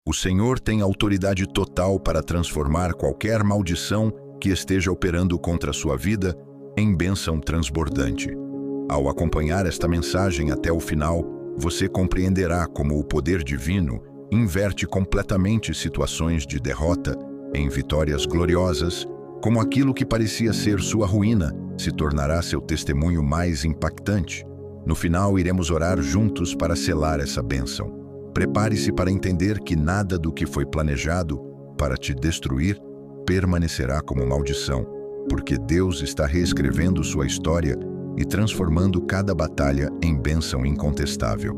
O Senhor tem autoridade total para transformar qualquer maldição que esteja operando contra a sua vida em bênção transbordante. Ao acompanhar esta mensagem até o final, você compreenderá como o poder divino inverte completamente situações de derrota em vitórias gloriosas, como aquilo que parecia ser sua ruína se tornará seu testemunho mais impactante. No final, iremos orar juntos para selar essa bênção. Prepare-se para entender que nada do que foi planejado para te destruir permanecerá como maldição, porque Deus está reescrevendo sua história e transformando cada batalha em bênção incontestável.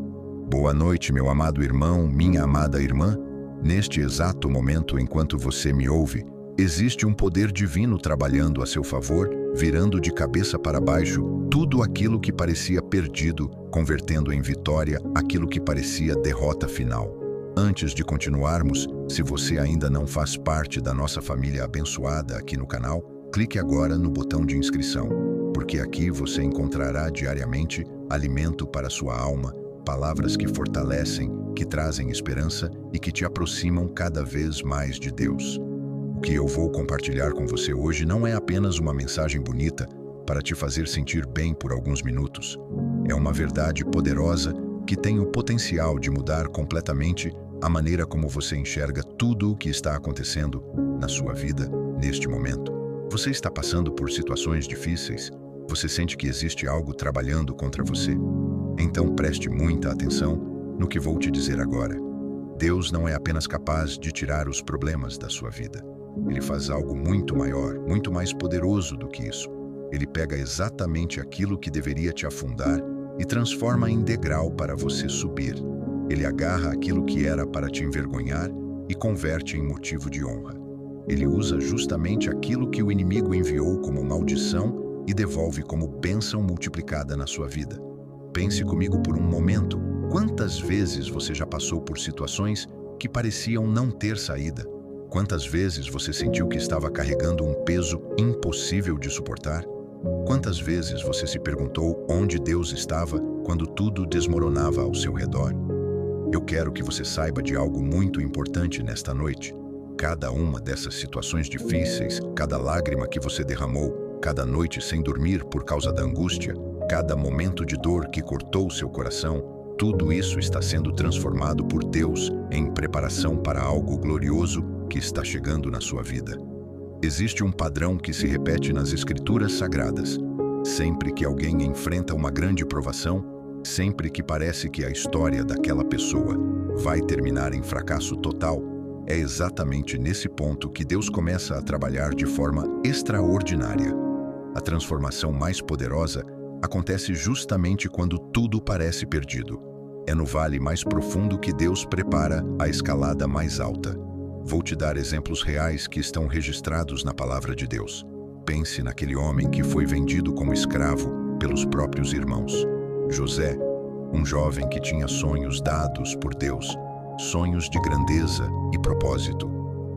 Boa noite, meu amado irmão, minha amada irmã. Neste exato momento, enquanto você me ouve, existe um poder divino trabalhando a seu favor, virando de cabeça para baixo tudo aquilo que parecia perdido, convertendo em vitória aquilo que parecia derrota final. Antes de continuarmos, se você ainda não faz parte da nossa família abençoada aqui no canal, clique agora no botão de inscrição, porque aqui você encontrará diariamente alimento para sua alma, palavras que fortalecem, que trazem esperança e que te aproximam cada vez mais de Deus. O que eu vou compartilhar com você hoje não é apenas uma mensagem bonita para te fazer sentir bem por alguns minutos. É uma verdade poderosa que tem o potencial de mudar completamente a maneira como você enxerga tudo o que está acontecendo na sua vida neste momento. Você está passando por situações difíceis? Você sente que existe algo trabalhando contra você? Então preste muita atenção no que vou te dizer agora. Deus não é apenas capaz de tirar os problemas da sua vida. Ele faz algo muito maior, muito mais poderoso do que isso. Ele pega exatamente aquilo que deveria te afundar e transforma em degrau para você subir. Ele agarra aquilo que era para te envergonhar e converte em motivo de honra. Ele usa justamente aquilo que o inimigo enviou como maldição e devolve como bênção multiplicada na sua vida. Pense comigo por um momento. Quantas vezes você já passou por situações que pareciam não ter saída? Quantas vezes você sentiu que estava carregando um peso impossível de suportar? Quantas vezes você se perguntou onde Deus estava quando tudo desmoronava ao seu redor? Eu quero que você saiba de algo muito importante nesta noite. Cada uma dessas situações difíceis, cada lágrima que você derramou, cada noite sem dormir por causa da angústia, cada momento de dor que cortou seu coração, tudo isso está sendo transformado por Deus em preparação para algo glorioso que está chegando na sua vida. Existe um padrão que se repete nas Escrituras Sagradas. Sempre que alguém enfrenta uma grande provação, sempre que parece que a história daquela pessoa vai terminar em fracasso total, é exatamente nesse ponto que Deus começa a trabalhar de forma extraordinária. A transformação mais poderosa acontece justamente quando tudo parece perdido. É no vale mais profundo que Deus prepara a escalada mais alta. Vou te dar exemplos reais que estão registrados na palavra de Deus. Pense naquele homem que foi vendido como escravo pelos próprios irmãos. José, um jovem que tinha sonhos dados por Deus, sonhos de grandeza e propósito.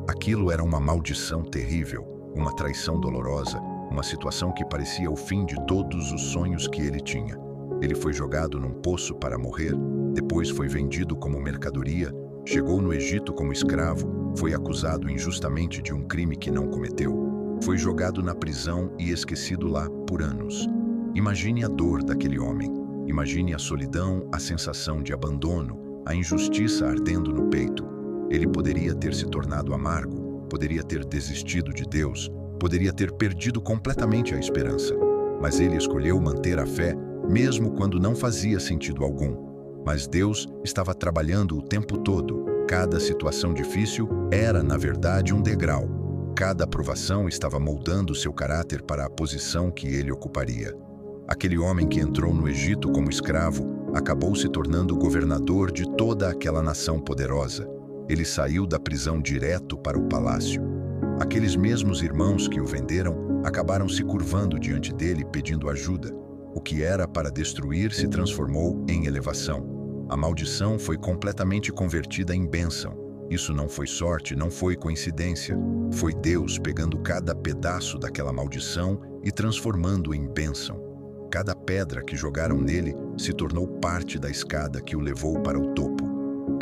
Aquilo era uma maldição terrível, uma traição dolorosa, uma situação que parecia o fim de todos os sonhos que ele tinha. Ele foi jogado num poço para morrer, depois foi vendido como mercadoria, chegou no Egito como escravo, foi acusado injustamente de um crime que não cometeu, foi jogado na prisão e esquecido lá por anos. Imagine a dor daquele homem, imagine a solidão, a sensação de abandono, a injustiça ardendo no peito. Ele poderia ter se tornado amargo, poderia ter desistido de Deus, poderia ter perdido completamente a esperança, mas ele escolheu manter a fé, mesmo quando não fazia sentido algum. Mas Deus estava trabalhando o tempo todo. Cada situação difícil era, na verdade, um degrau. Cada provação estava moldando seu caráter para a posição que ele ocuparia. Aquele homem que entrou no Egito como escravo acabou se tornando governador de toda aquela nação poderosa. Ele saiu da prisão direto para o palácio. Aqueles mesmos irmãos que o venderam acabaram se curvando diante dele pedindo ajuda. O que era para destruir se transformou em elevação. A maldição foi completamente convertida em bênção. Isso não foi sorte, não foi coincidência. Foi Deus pegando cada pedaço daquela maldição e transformando em bênção. Cada pedra que jogaram nele se tornou parte da escada que o levou para o topo.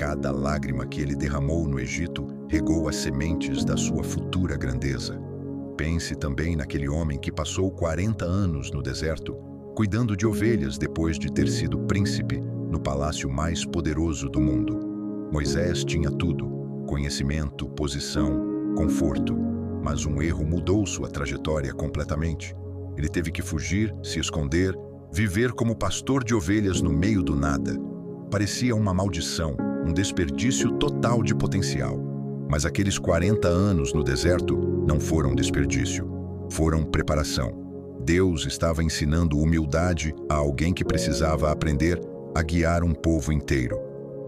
Cada lágrima que ele derramou no Egito regou as sementes da sua futura grandeza. Pense também naquele homem que passou 40 anos no deserto, cuidando de ovelhas depois de ter sido príncipe no palácio mais poderoso do mundo. Moisés tinha tudo: conhecimento, posição, conforto, mas um erro mudou sua trajetória completamente. Ele teve que fugir, se esconder, viver como pastor de ovelhas no meio do nada. Parecia uma maldição, um desperdício total de potencial. Mas aqueles 40 anos no deserto não foram desperdício, foram preparação. Deus estava ensinando humildade a alguém que precisava aprender a guiar um povo inteiro.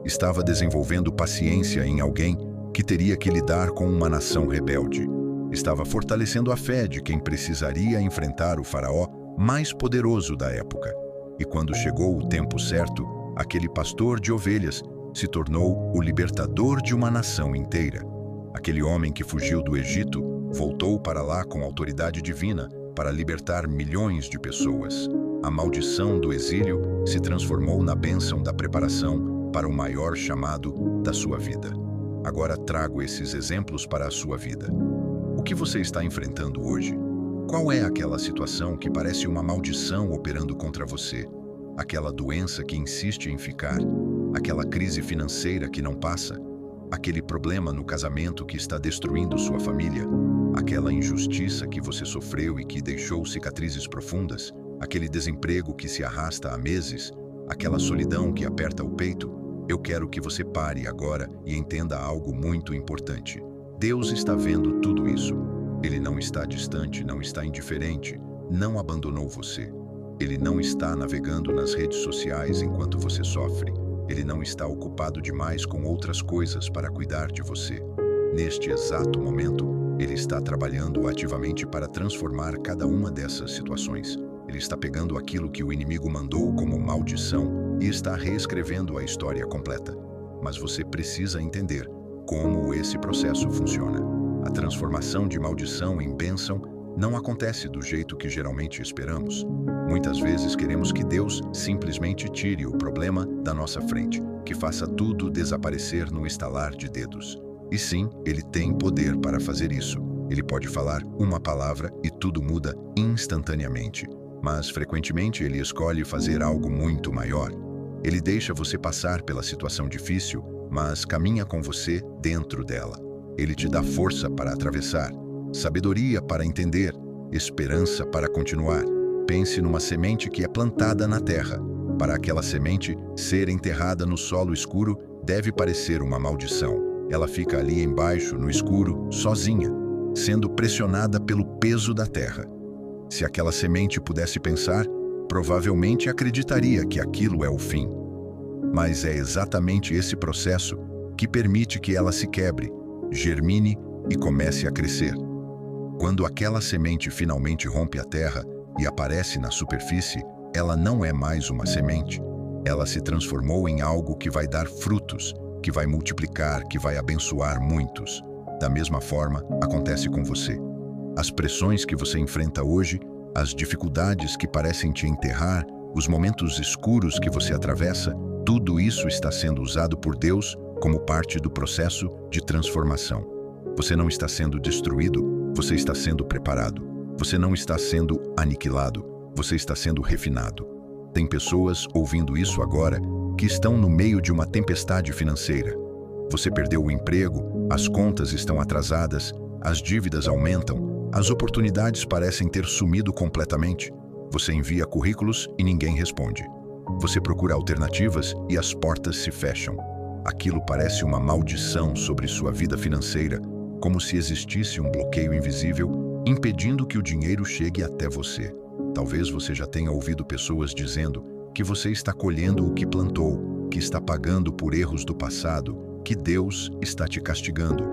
Estava desenvolvendo paciência em alguém que teria que lidar com uma nação rebelde. Estava fortalecendo a fé de quem precisaria enfrentar o faraó mais poderoso da época. E quando chegou o tempo certo, aquele pastor de ovelhas se tornou o libertador de uma nação inteira. Aquele homem que fugiu do Egito voltou para lá com autoridade divina para libertar milhões de pessoas. A maldição do exílio se transformou na bênção da preparação para o maior chamado da sua vida. Agora trago esses exemplos para a sua vida. O que você está enfrentando hoje? Qual é aquela situação que parece uma maldição operando contra você? Aquela doença que insiste em ficar? Aquela crise financeira que não passa? Aquele problema no casamento que está destruindo sua família? Aquela injustiça que você sofreu e que deixou cicatrizes profundas? Aquele desemprego que se arrasta há meses? Aquela solidão que aperta o peito? Eu quero que você pare agora e entenda algo muito importante. Deus está vendo tudo isso. Ele não está distante, não está indiferente, não abandonou você. Ele não está navegando nas redes sociais enquanto você sofre. Ele não está ocupado demais com outras coisas para cuidar de você. Neste exato momento, ele está trabalhando ativamente para transformar cada uma dessas situações. Ele está pegando aquilo que o inimigo mandou como maldição e está reescrevendo a história completa. Mas você precisa entender como esse processo funciona. A transformação de maldição em bênção não acontece do jeito que geralmente esperamos. Muitas vezes queremos que Deus simplesmente tire o problema da nossa frente, que faça tudo desaparecer no estalar de dedos. E sim, Ele tem poder para fazer isso. Ele pode falar uma palavra e tudo muda instantaneamente. Mas, frequentemente, Ele escolhe fazer algo muito maior. Ele deixa você passar pela situação difícil, mas caminha com você dentro dela. Ele te dá força para atravessar, sabedoria para entender, esperança para continuar. Pense numa semente que é plantada na terra. Para aquela semente ser enterrada no solo escuro, deve parecer uma maldição. Ela fica ali embaixo, no escuro, sozinha, sendo pressionada pelo peso da terra. Se aquela semente pudesse pensar, provavelmente acreditaria que aquilo é o fim. Mas é exatamente esse processo que permite que ela se quebre, germine e comece a crescer. Quando aquela semente finalmente rompe a terra e aparece na superfície, ela não é mais uma semente. Ela se transformou em algo que vai dar frutos, que vai multiplicar, que vai abençoar muitos. Da mesma forma, acontece com você. As pressões que você enfrenta hoje, as dificuldades que parecem te enterrar, os momentos escuros que você atravessa, tudo isso está sendo usado por Deus como parte do processo de transformação. Você não está sendo destruído, você está sendo preparado. Você não está sendo aniquilado, você está sendo refinado. Tem pessoas ouvindo isso agora que estão no meio de uma tempestade financeira. Você perdeu o emprego, as contas estão atrasadas, as dívidas aumentam, as oportunidades parecem ter sumido completamente. Você envia currículos e ninguém responde. Você procura alternativas e as portas se fecham. Aquilo parece uma maldição sobre sua vida financeira, como se existisse um bloqueio invisível impedindo que o dinheiro chegue até você. Talvez você já tenha ouvido pessoas dizendo que você está colhendo o que plantou, que está pagando por erros do passado, que Deus está te castigando.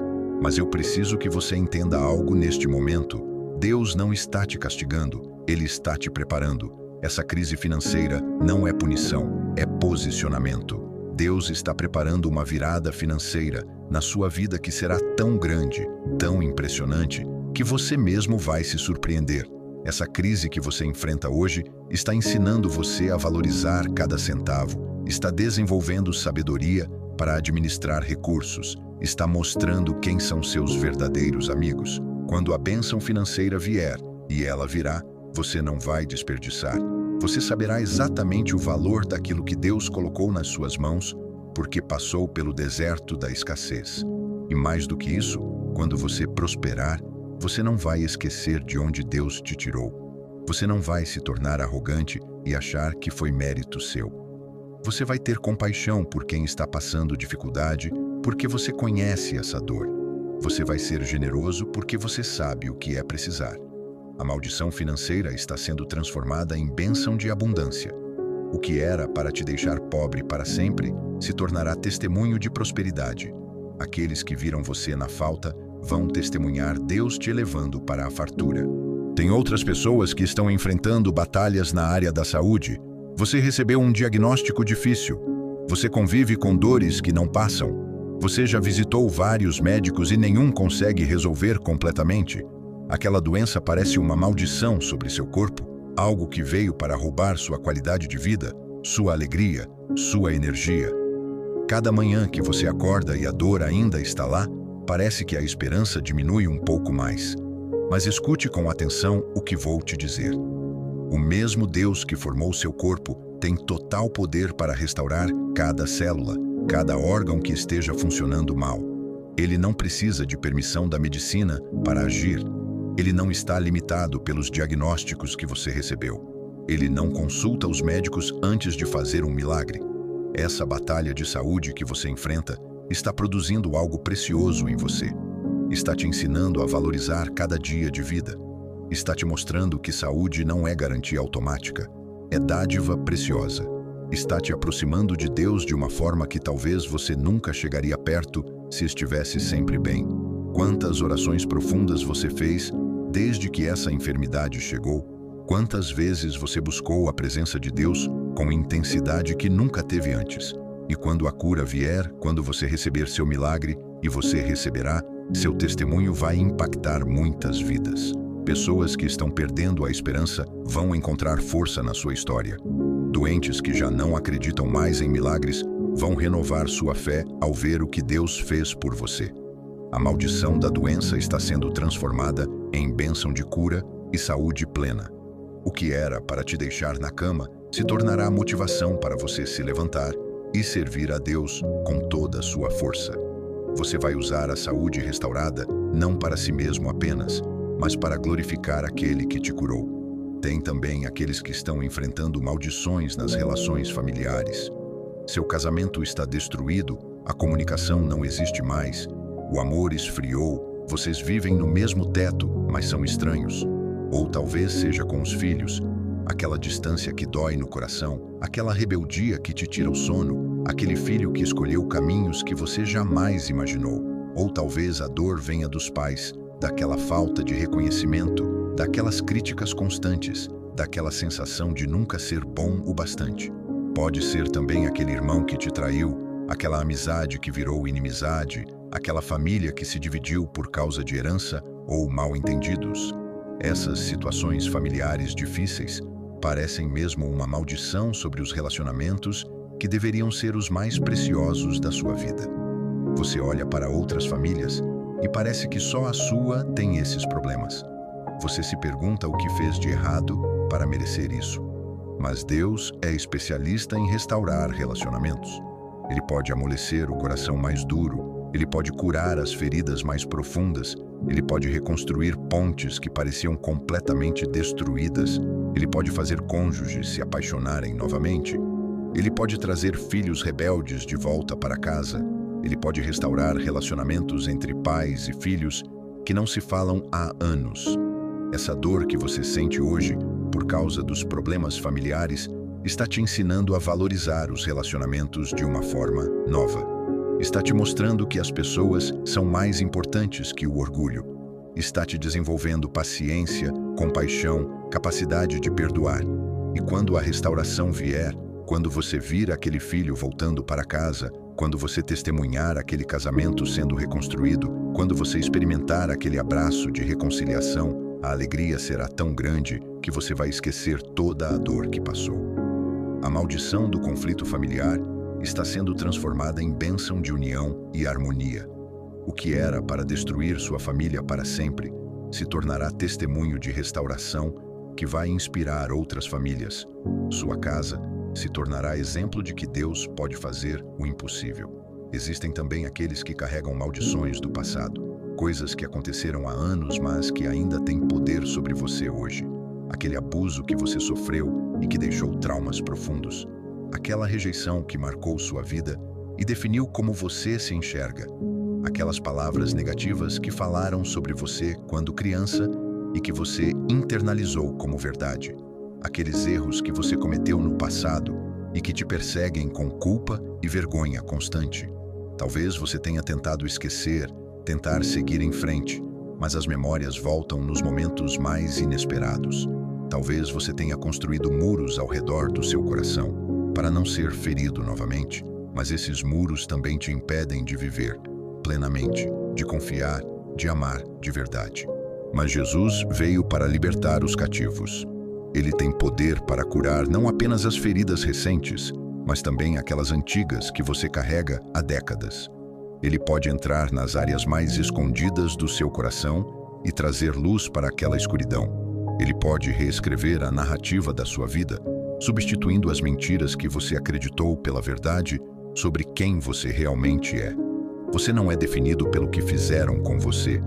Mas eu preciso que você entenda algo neste momento. Deus não está te castigando, Ele está te preparando. Essa crise financeira não é punição, é posicionamento. Deus está preparando uma virada financeira na sua vida que será tão grande, tão impressionante, que você mesmo vai se surpreender. Essa crise que você enfrenta hoje está ensinando você a valorizar cada centavo, está desenvolvendo sabedoria, para administrar recursos, está mostrando quem são seus verdadeiros amigos. Quando a bênção financeira vier, e ela virá, você não vai desperdiçar. Você saberá exatamente o valor daquilo que Deus colocou nas suas mãos, porque passou pelo deserto da escassez. E mais do que isso, quando você prosperar, você não vai esquecer de onde Deus te tirou. Você não vai se tornar arrogante e achar que foi mérito seu. Você vai ter compaixão por quem está passando dificuldade, porque você conhece essa dor. Você vai ser generoso porque você sabe o que é precisar. A maldição financeira está sendo transformada em bênção de abundância. O que era para te deixar pobre para sempre se tornará testemunho de prosperidade. Aqueles que viram você na falta vão testemunhar Deus te elevando para a fartura. Tem outras pessoas que estão enfrentando batalhas na área da saúde. Você recebeu um diagnóstico difícil. Você convive com dores que não passam. Você já visitou vários médicos e nenhum consegue resolver completamente. Aquela doença parece uma maldição sobre seu corpo, algo que veio para roubar sua qualidade de vida, sua alegria, sua energia. Cada manhã que você acorda e a dor ainda está lá, parece que a esperança diminui um pouco mais. Mas escute com atenção o que vou te dizer. O mesmo Deus que formou seu corpo tem total poder para restaurar cada célula, cada órgão que esteja funcionando mal. Ele não precisa de permissão da medicina para agir. Ele não está limitado pelos diagnósticos que você recebeu. Ele não consulta os médicos antes de fazer um milagre. Essa batalha de saúde que você enfrenta está produzindo algo precioso em você. Está te ensinando a valorizar cada dia de vida. Está te mostrando que saúde não é garantia automática, é dádiva preciosa. Está te aproximando de Deus de uma forma que talvez você nunca chegaria perto se estivesse sempre bem. Quantas orações profundas você fez desde que essa enfermidade chegou? Quantas vezes você buscou a presença de Deus com intensidade que nunca teve antes? E quando a cura vier, quando você receber seu milagre, e você receberá, seu testemunho vai impactar muitas vidas. Pessoas que estão perdendo a esperança vão encontrar força na sua história. Doentes que já não acreditam mais em milagres vão renovar sua fé ao ver o que Deus fez por você. A maldição da doença está sendo transformada em bênção de cura e saúde plena. O que era para te deixar na cama se tornará motivação para você se levantar e servir a Deus com toda a sua força. Você vai usar a saúde restaurada não para si mesmo apenas, mas para glorificar aquele que te curou. Tem também aqueles que estão enfrentando maldições nas relações familiares. Seu casamento está destruído, a comunicação não existe mais, o amor esfriou, vocês vivem no mesmo teto, mas são estranhos. Ou talvez seja com os filhos, aquela distância que dói no coração, aquela rebeldia que te tira o sono, aquele filho que escolheu caminhos que você jamais imaginou. Ou talvez a dor venha dos pais, daquela falta de reconhecimento, daquelas críticas constantes, daquela sensação de nunca ser bom o bastante. Pode ser também aquele irmão que te traiu, aquela amizade que virou inimizade, aquela família que se dividiu por causa de herança ou mal-entendidos. Essas situações familiares difíceis parecem mesmo uma maldição sobre os relacionamentos que deveriam ser os mais preciosos da sua vida. Você olha para outras famílias e parece que só a sua tem esses problemas. Você se pergunta o que fez de errado para merecer isso. Mas Deus é especialista em restaurar relacionamentos. Ele pode amolecer o coração mais duro, ele pode curar as feridas mais profundas, ele pode reconstruir pontes que pareciam completamente destruídas, ele pode fazer cônjuges se apaixonarem novamente, ele pode trazer filhos rebeldes de volta para casa, ele pode restaurar relacionamentos entre pais e filhos que não se falam há anos. Essa dor que você sente hoje, por causa dos problemas familiares, está te ensinando a valorizar os relacionamentos de uma forma nova. Está te mostrando que as pessoas são mais importantes que o orgulho. Está te desenvolvendo paciência, compaixão, capacidade de perdoar. E quando a restauração vier, quando você vir aquele filho voltando para casa, quando você testemunhar aquele casamento sendo reconstruído, quando você experimentar aquele abraço de reconciliação, a alegria será tão grande que você vai esquecer toda a dor que passou. A maldição do conflito familiar está sendo transformada em bênção de união e harmonia. O que era para destruir sua família para sempre se tornará testemunho de restauração que vai inspirar outras famílias. Sua casa se tornará exemplo de que Deus pode fazer o impossível. Existem também aqueles que carregam maldições do passado, coisas que aconteceram há anos, mas que ainda têm poder sobre você hoje. Aquele abuso que você sofreu e que deixou traumas profundos. Aquela rejeição que marcou sua vida e definiu como você se enxerga. Aquelas palavras negativas que falaram sobre você quando criança e que você internalizou como verdade. Aqueles erros que você cometeu no passado e que te perseguem com culpa e vergonha constante. Talvez você tenha tentado esquecer, tentar seguir em frente, mas as memórias voltam nos momentos mais inesperados. Talvez você tenha construído muros ao redor do seu coração para não ser ferido novamente, mas esses muros também te impedem de viver plenamente, de confiar, de amar de verdade. Mas Jesus veio para libertar os cativos. Ele tem poder para curar não apenas as feridas recentes, mas também aquelas antigas que você carrega há décadas. Ele pode entrar nas áreas mais escondidas do seu coração e trazer luz para aquela escuridão. Ele pode reescrever a narrativa da sua vida, substituindo as mentiras que você acreditou pela verdade sobre quem você realmente é. Você não é definido pelo que fizeram com você.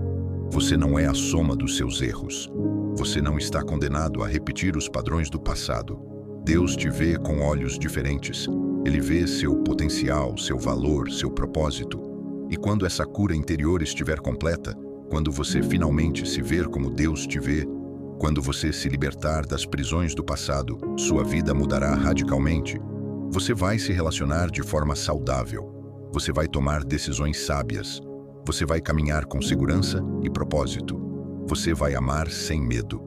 Você não é a soma dos seus erros. Você não está condenado a repetir os padrões do passado. Deus te vê com olhos diferentes. Ele vê seu potencial, seu valor, seu propósito. E quando essa cura interior estiver completa, quando você finalmente se ver como Deus te vê, quando você se libertar das prisões do passado, sua vida mudará radicalmente. Você vai se relacionar de forma saudável. Você vai tomar decisões sábias. Você vai caminhar com segurança e propósito. Você vai amar sem medo.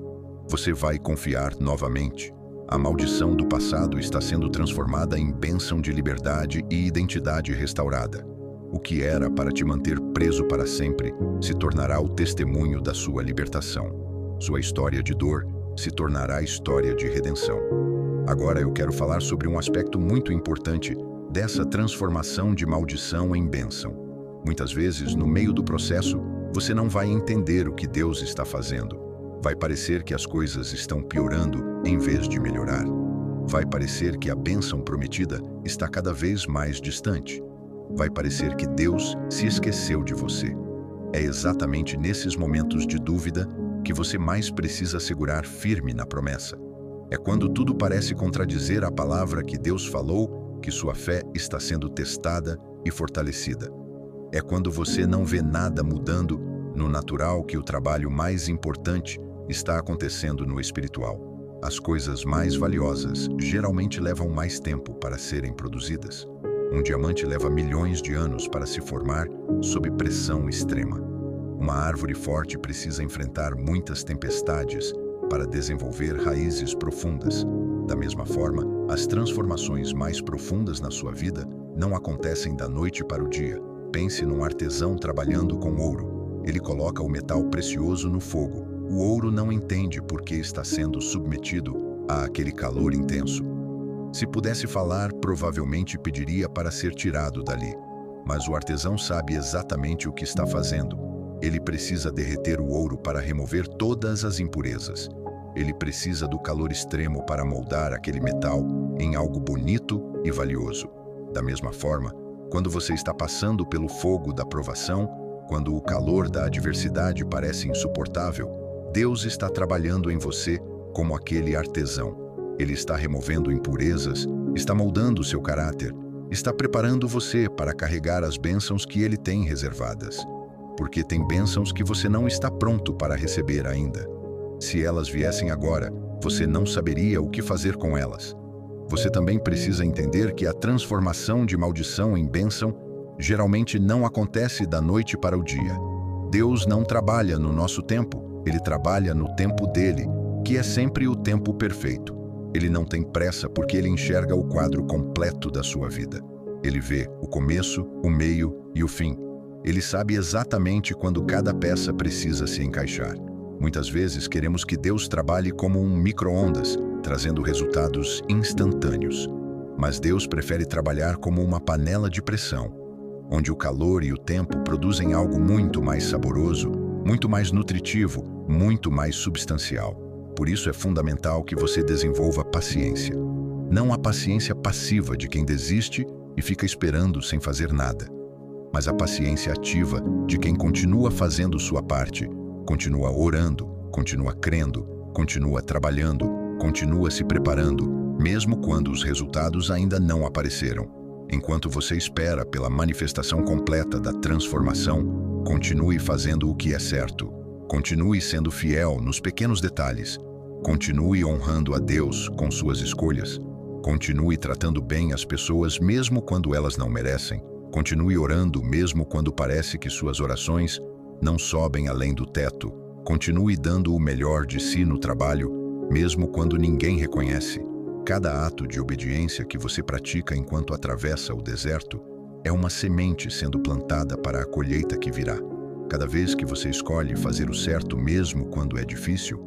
Você vai confiar novamente. A maldição do passado está sendo transformada em bênção de liberdade e identidade restaurada. O que era para te manter preso para sempre se tornará o testemunho da sua libertação. Sua história de dor se tornará história de redenção. Agora eu quero falar sobre um aspecto muito importante dessa transformação de maldição em bênção. Muitas vezes, no meio do processo, você não vai entender o que Deus está fazendo. Vai parecer que as coisas estão piorando em vez de melhorar. Vai parecer que a bênção prometida está cada vez mais distante. Vai parecer que Deus se esqueceu de você. É exatamente nesses momentos de dúvida que você mais precisa segurar firme na promessa. É quando tudo parece contradizer a palavra que Deus falou que sua fé está sendo testada e fortalecida. É quando você não vê nada mudando no natural que o trabalho mais importante está acontecendo no espiritual. As coisas mais valiosas geralmente levam mais tempo para serem produzidas. Um diamante leva milhões de anos para se formar sob pressão extrema. Uma árvore forte precisa enfrentar muitas tempestades para desenvolver raízes profundas. Da mesma forma, as transformações mais profundas na sua vida não acontecem da noite para o dia. Pense num artesão trabalhando com ouro. Ele coloca o metal precioso no fogo. O ouro não entende por que está sendo submetido a aquele calor intenso. Se pudesse falar, provavelmente pediria para ser tirado dali. Mas o artesão sabe exatamente o que está fazendo. Ele precisa derreter o ouro para remover todas as impurezas. Ele precisa do calor extremo para moldar aquele metal em algo bonito e valioso. Da mesma forma, quando você está passando pelo fogo da provação, quando o calor da adversidade parece insuportável, Deus está trabalhando em você como aquele artesão. Ele está removendo impurezas, está moldando seu caráter, está preparando você para carregar as bênçãos que Ele tem reservadas. Porque tem bênçãos que você não está pronto para receber ainda. Se elas viessem agora, você não saberia o que fazer com elas. Você também precisa entender que a transformação de maldição em bênção geralmente não acontece da noite para o dia. Deus não trabalha no nosso tempo, Ele trabalha no tempo dele, que é sempre o tempo perfeito. Ele não tem pressa porque Ele enxerga o quadro completo da sua vida. Ele vê o começo, o meio e o fim. Ele sabe exatamente quando cada peça precisa se encaixar. Muitas vezes queremos que Deus trabalhe como um micro-ondas, trazendo resultados instantâneos. Mas Deus prefere trabalhar como uma panela de pressão, onde o calor e o tempo produzem algo muito mais saboroso, muito mais nutritivo, muito mais substancial. Por isso é fundamental que você desenvolva paciência. Não a paciência passiva de quem desiste e fica esperando sem fazer nada, mas a paciência ativa de quem continua fazendo sua parte, continua orando, continua crendo, continua trabalhando, continua se preparando, mesmo quando os resultados ainda não apareceram. Enquanto você espera pela manifestação completa da transformação, continue fazendo o que é certo. Continue sendo fiel nos pequenos detalhes. Continue honrando a Deus com suas escolhas. Continue tratando bem as pessoas mesmo quando elas não merecem. Continue orando mesmo quando parece que suas orações não sobem além do teto. Continue dando o melhor de si no trabalho, mesmo quando ninguém reconhece. Cada ato de obediência que você pratica enquanto atravessa o deserto é uma semente sendo plantada para a colheita que virá. Cada vez que você escolhe fazer o certo mesmo quando é difícil,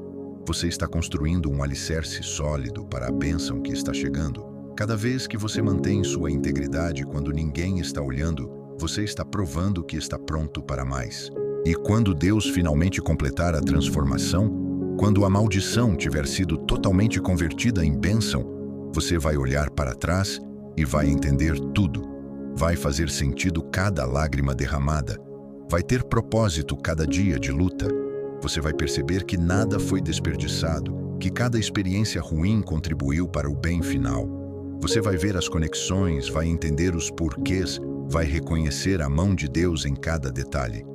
você está construindo um alicerce sólido para a bênção que está chegando. Cada vez que você mantém sua integridade quando ninguém está olhando, você está provando que está pronto para mais. E quando Deus finalmente completar a transformação, quando a maldição tiver sido totalmente convertida em bênção, você vai olhar para trás e vai entender tudo. Vai fazer sentido cada lágrima derramada. Vai ter propósito cada dia de luta. Você vai perceber que nada foi desperdiçado, que cada experiência ruim contribuiu para o bem final. Você vai ver as conexões, vai entender os porquês, vai reconhecer a mão de Deus em cada detalhe.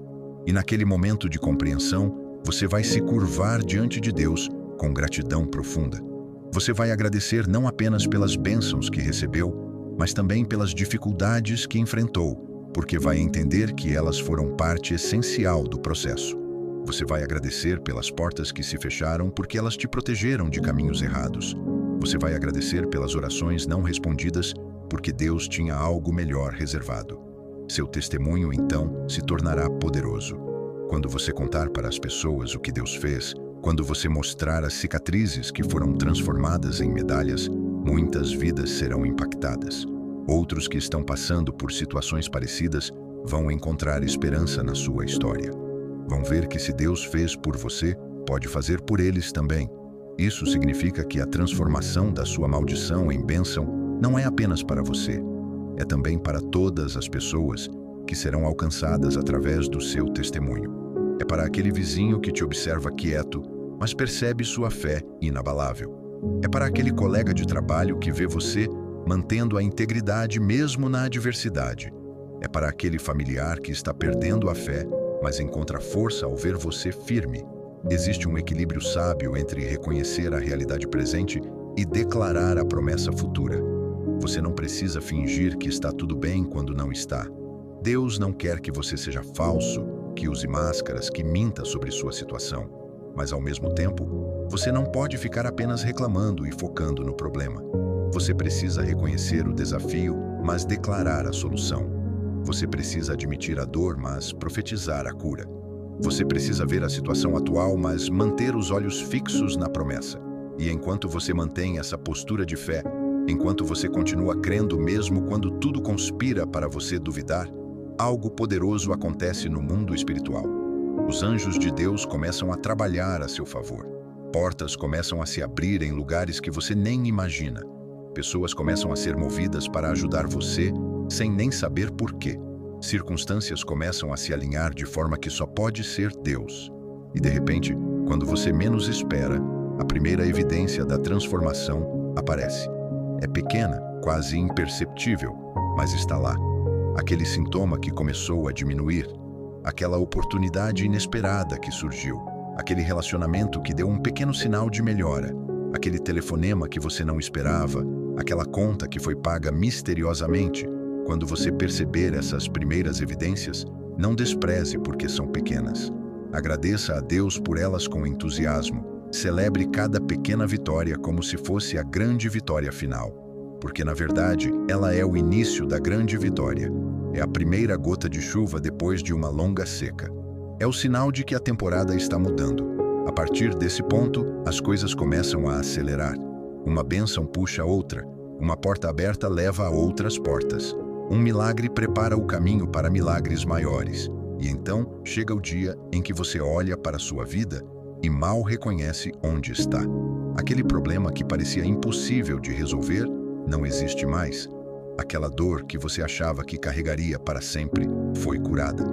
E naquele momento de compreensão, você vai se curvar diante de Deus com gratidão profunda. Você vai agradecer não apenas pelas bênçãos que recebeu, mas também pelas dificuldades que enfrentou, porque vai entender que elas foram parte essencial do processo. Você vai agradecer pelas portas que se fecharam porque elas te protegeram de caminhos errados. Você vai agradecer pelas orações não respondidas porque Deus tinha algo melhor reservado. Seu testemunho, então, se tornará poderoso. Quando você contar para as pessoas o que Deus fez, quando você mostrar as cicatrizes que foram transformadas em medalhas, muitas vidas serão impactadas. Outros que estão passando por situações parecidas vão encontrar esperança na sua história. Vão ver que se Deus fez por você, pode fazer por eles também. Isso significa que a transformação da sua maldição em bênção não é apenas para você, é também para todas as pessoas que serão alcançadas através do seu testemunho. É para aquele vizinho que te observa quieto, mas percebe sua fé inabalável. É para aquele colega de trabalho que vê você mantendo a integridade mesmo na adversidade. É para aquele familiar que está perdendo a fé, mas encontra força ao ver você firme. Existe um equilíbrio sábio entre reconhecer a realidade presente e declarar a promessa futura. Você não precisa fingir que está tudo bem quando não está. Deus não quer que você seja falso, que use máscaras, que minta sobre sua situação. Mas, ao mesmo tempo, você não pode ficar apenas reclamando e focando no problema. Você precisa reconhecer o desafio, mas declarar a solução. Você precisa admitir a dor, mas profetizar a cura. Você precisa ver a situação atual, mas manter os olhos fixos na promessa. E enquanto você mantém essa postura de fé, enquanto você continua crendo mesmo quando tudo conspira para você duvidar, algo poderoso acontece no mundo espiritual. Os anjos de Deus começam a trabalhar a seu favor. Portas começam a se abrir em lugares que você nem imagina. Pessoas começam a ser movidas para ajudar você, sem nem saber por quê. Circunstâncias começam a se alinhar de forma que só pode ser Deus. E de repente, quando você menos espera, a primeira evidência da transformação aparece. É pequena, quase imperceptível, mas está lá. Aquele sintoma que começou a diminuir, aquela oportunidade inesperada que surgiu, aquele relacionamento que deu um pequeno sinal de melhora, aquele telefonema que você não esperava, aquela conta que foi paga misteriosamente. Quando você perceber essas primeiras evidências, não despreze porque são pequenas. Agradeça a Deus por elas com entusiasmo. Celebre cada pequena vitória como se fosse a grande vitória final. Porque, na verdade, ela é o início da grande vitória. É a primeira gota de chuva depois de uma longa seca. É o sinal de que a temporada está mudando. A partir desse ponto, as coisas começam a acelerar. Uma bênção puxa outra, Uma porta aberta leva a outras portas. Um milagre prepara o caminho para milagres maiores. E então chega o dia em que você olha para a sua vida e mal reconhece onde está. Aquele problema que parecia impossível de resolver não existe mais. Aquela dor que você achava que carregaria para sempre foi curada.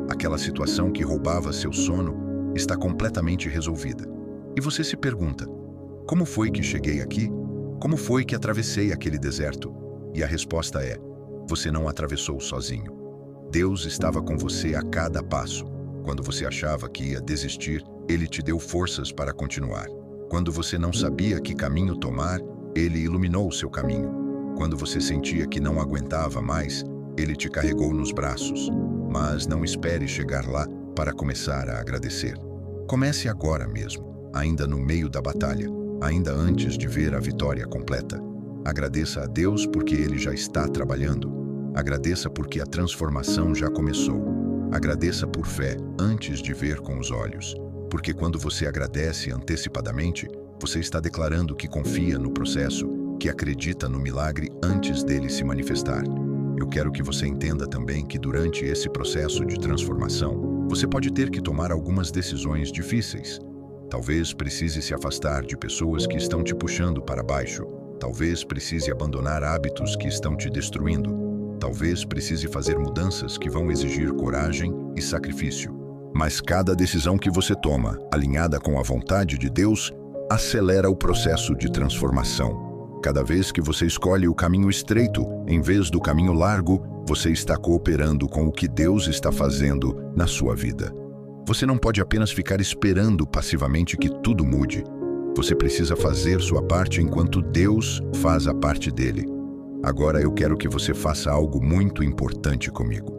Aquela situação que roubava seu sono está completamente resolvida. E você se pergunta: como foi que cheguei aqui? Como foi que atravessei aquele deserto? E a resposta é: você não atravessou sozinho. Deus estava com você a cada passo. Quando você achava que ia desistir, Ele te deu forças para continuar. Quando você não sabia que caminho tomar, Ele iluminou o seu caminho. Quando você sentia que não aguentava mais, Ele te carregou nos braços. Mas não espere chegar lá para começar a agradecer. Comece agora mesmo, ainda no meio da batalha, ainda antes de ver a vitória completa. Agradeça a Deus porque Ele já está trabalhando. Agradeça porque a transformação já começou. Agradeça por fé antes de ver com os olhos. Porque quando você agradece antecipadamente, você está declarando que confia no processo, que acredita no milagre antes dele se manifestar. Eu quero que você entenda também que durante esse processo de transformação, você pode ter que tomar algumas decisões difíceis. Talvez precise se afastar de pessoas que estão te puxando para baixo. Talvez precise abandonar hábitos que estão te destruindo. Talvez precise fazer mudanças que vão exigir coragem e sacrifício. Mas cada decisão que você toma, alinhada com a vontade de Deus, acelera o processo de transformação. Cada vez que você escolhe o caminho estreito, em vez do caminho largo, você está cooperando com o que Deus está fazendo na sua vida. Você não pode apenas ficar esperando passivamente que tudo mude. Você precisa fazer sua parte enquanto Deus faz a parte dele. Agora eu quero que você faça algo muito importante comigo.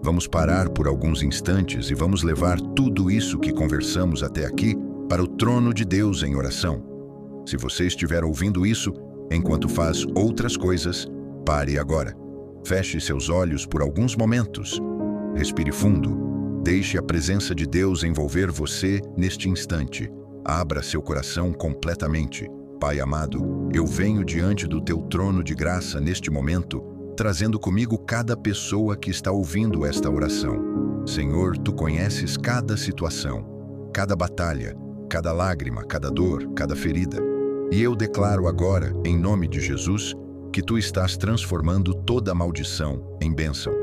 Vamos parar por alguns instantes e vamos levar tudo isso que conversamos até aqui para o trono de Deus em oração. Se você estiver ouvindo isso enquanto faz outras coisas, pare agora. Feche seus olhos por alguns momentos. Respire fundo. Deixe a presença de Deus envolver você neste instante. Abra seu coração completamente. Pai amado, eu venho diante do teu trono de graça neste momento, trazendo comigo cada pessoa que está ouvindo esta oração. Senhor, tu conheces cada situação, cada batalha, cada lágrima, cada dor, cada ferida. E eu declaro agora, em nome de Jesus, que tu estás transformando toda maldição em bênção.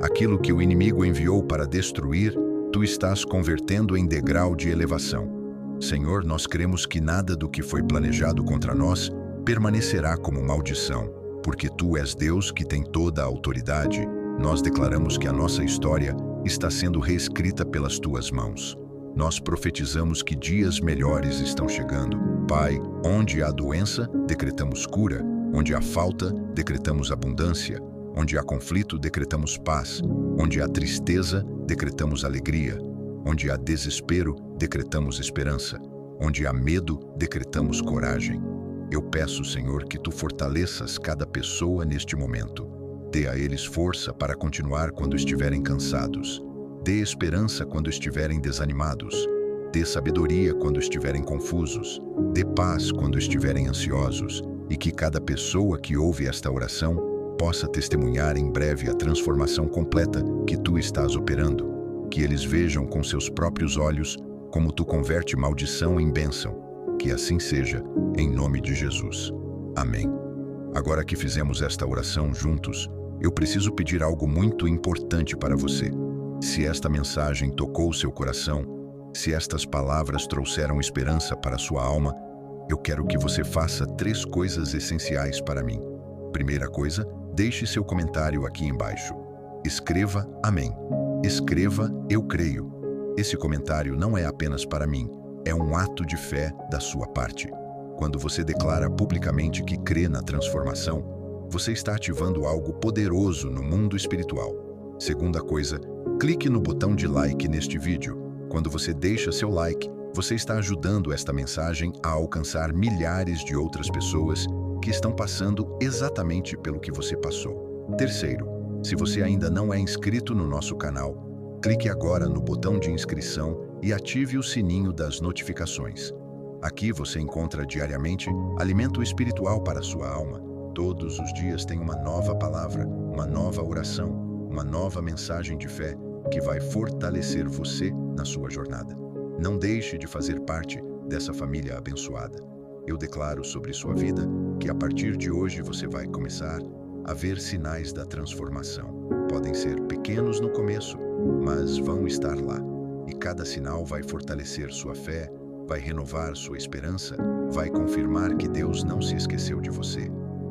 Aquilo que o inimigo enviou para destruir, tu estás convertendo em degrau de elevação. Senhor, nós cremos que nada do que foi planejado contra nós permanecerá como maldição, porque Tu és Deus que tem toda a autoridade. Nós declaramos que a nossa história está sendo reescrita pelas Tuas mãos. Nós profetizamos que dias melhores estão chegando. Pai, onde há doença, decretamos cura. Onde há falta, decretamos abundância. Onde há conflito, decretamos paz. Onde há tristeza, decretamos alegria. Onde há desespero, decretamos esperança. Onde há medo, decretamos coragem. Eu peço, Senhor, que Tu fortaleças cada pessoa neste momento. Dê a eles força para continuar quando estiverem cansados. Dê esperança quando estiverem desanimados. Dê sabedoria quando estiverem confusos. Dê paz quando estiverem ansiosos. E que cada pessoa que ouve esta oração possa testemunhar em breve a transformação completa que Tu estás operando. Que eles vejam com seus próprios olhos como Tu converte maldição em bênção. Que assim seja, em nome de Jesus. Amém. Agora que fizemos esta oração juntos, eu preciso pedir algo muito importante para você. Se esta mensagem tocou seu coração, se estas palavras trouxeram esperança para sua alma, eu quero que você faça 3 coisas essenciais para mim. Primeira coisa, deixe seu comentário aqui embaixo. Escreva Amém. Escreva Eu creio. Esse comentário não é apenas para mim, é um ato de fé da sua parte. Quando você declara publicamente que crê na transformação, você está ativando algo poderoso no mundo espiritual. Segunda coisa, clique no botão de like neste vídeo. Quando você deixa seu like, você está ajudando esta mensagem a alcançar milhares de outras pessoas que estão passando exatamente pelo que você passou. Terceiro, se você ainda não é inscrito no nosso canal, clique agora no botão de inscrição e ative o sininho das notificações. Aqui você encontra diariamente alimento espiritual para a sua alma. Todos os dias tem uma nova palavra, uma nova oração, uma nova mensagem de fé que vai fortalecer você na sua jornada. Não deixe de fazer parte dessa família abençoada. Eu declaro sobre sua vida que a partir de hoje você vai começar a ver sinais da transformação. Podem ser pequenos no começo, mas vão estar lá. E cada sinal vai fortalecer sua fé, vai renovar sua esperança, vai confirmar que Deus não se esqueceu de você.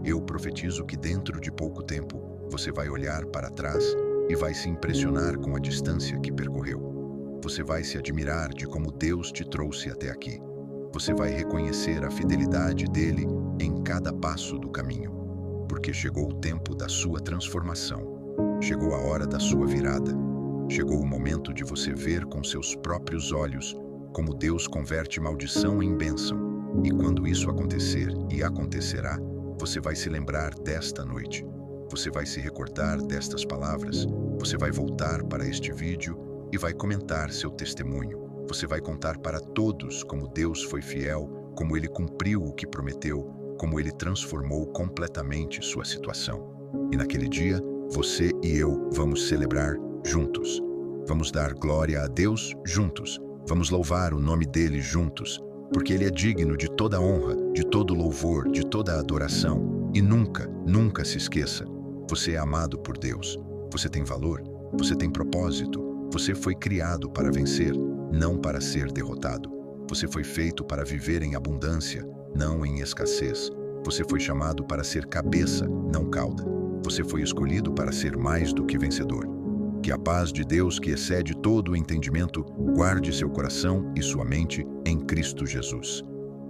Eu profetizo que dentro de pouco tempo você vai olhar para trás e vai se impressionar com a distância que percorreu. Você vai se admirar de como Deus te trouxe até aqui. Você vai reconhecer a fidelidade dele em cada passo do caminho, porque chegou o tempo da sua transformação. Chegou a hora da sua virada. Chegou o momento de você ver com seus próprios olhos como Deus converte maldição em bênção. E quando isso acontecer, e acontecerá, você vai se lembrar desta noite. Você vai se recordar destas palavras. Você vai voltar para este vídeo e vai comentar seu testemunho. Você vai contar para todos como Deus foi fiel, como Ele cumpriu o que prometeu, como Ele transformou completamente sua situação. E naquele dia, você e eu vamos celebrar juntos. Vamos dar glória a Deus juntos. Vamos louvar o nome dele juntos, porque ele é digno de toda honra, de todo louvor, de toda adoração. E nunca, nunca se esqueça, você é amado por Deus. Você tem valor, você tem propósito. Você foi criado para vencer, não para ser derrotado. Você foi feito para viver em abundância, não em escassez. Você foi chamado para ser cabeça, não cauda. Você foi escolhido para ser mais do que vencedor. Que a paz de Deus, que excede todo o entendimento, guarde seu coração e sua mente em Cristo Jesus.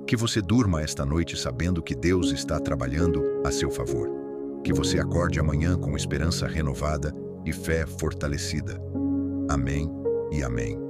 Que você durma esta noite sabendo que Deus está trabalhando a seu favor. Que você acorde amanhã com esperança renovada e fé fortalecida. Amém e amém.